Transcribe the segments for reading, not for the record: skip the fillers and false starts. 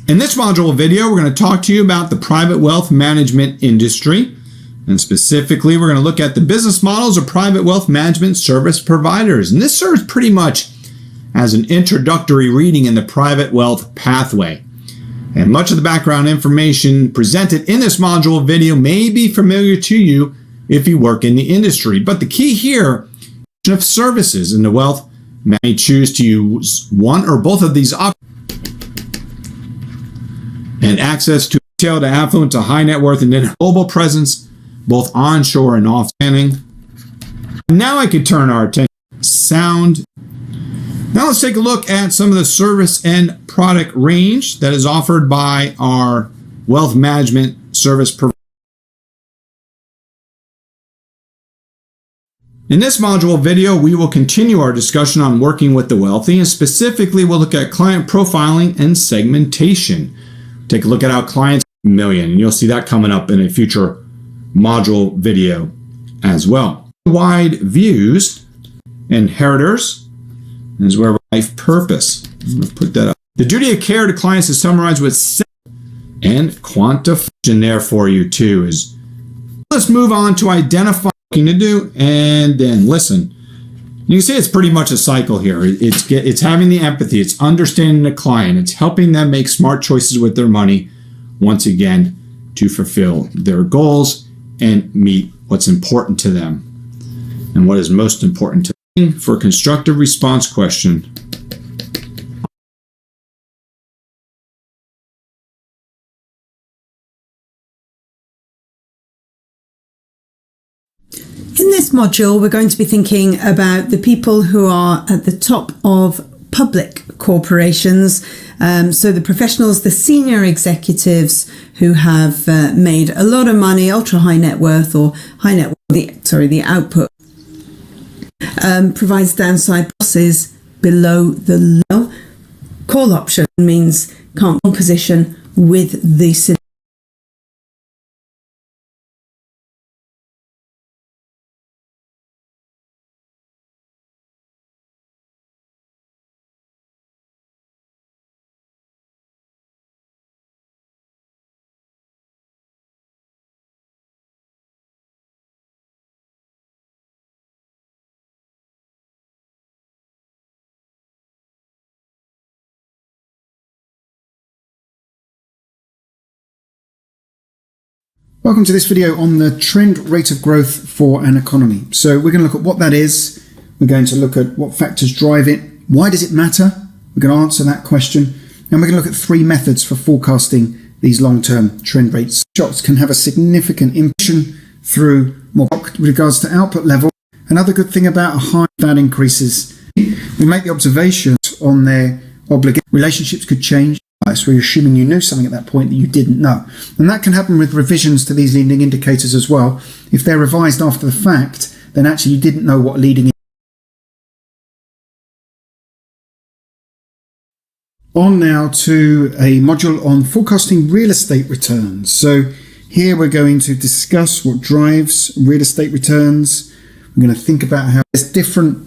In this module video, we're going to talk to you about the private wealth management industry. And specifically, we're going to look at the business models of private wealth management service providers. And this serves pretty much as an introductory reading in the private wealth pathway. And much of the background information presented in this module video may be familiar to you if you work in the industry. But the key here is of services in the wealth may choose to use one or both of these options. And access to retail, to affluent, to high net worth, and then global presence, both onshore and offshore. Now I could turn our attention to sound. Now let's take a look at some of the service and product range that is offered by our wealth management service provider. In this module video, we will continue our discussion on working with the wealthy, and specifically we'll look at client profiling and segmentation. Take a look at how clients million, and you'll see that coming up in a future module video as well. Wide views, inheritors, is where life purpose. I'm going to put that up. The duty of care to clients is summarized with and quantification there for you too. Is let's move on to identify what to do and then listen. You can see it's pretty much a cycle here. It's having the empathy, it's understanding the client, it's helping them make smart choices with their money, once again, to fulfill their goals and meet what's important to them and what is most important to them. For a constructive response question. In this module, we're going to be thinking about the people who are at the top of public corporations. So the professionals, the senior executives who have made a lot of money, ultra high net worth or high net worth, the output provides downside losses below the low. Call option means can't position with the Welcome to this video on the trend rate of growth for an economy. So we're going to look at what that is. We're going to look at what factors drive it. Why does it matter? We're going to answer that question. And we're going to look at three methods for forecasting these long-term trend rates. Shocks can have a significant impact through more with regards to output level. Another good thing about a high that increases, we make the observations on their obligation. Relationships could change. So you're assuming you knew something at that point that you didn't know. And that can happen with revisions to these leading indicators as well. If they're revised after the fact, then actually you didn't know what leading. On now to a module on forecasting real estate returns. So here we're going to discuss what drives real estate returns. We're going to think about how there's different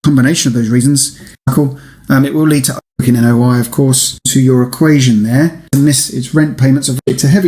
combination of those reasons. It will lead to in NOI, of course, to your equation there. And this is rent payments of it's a heavy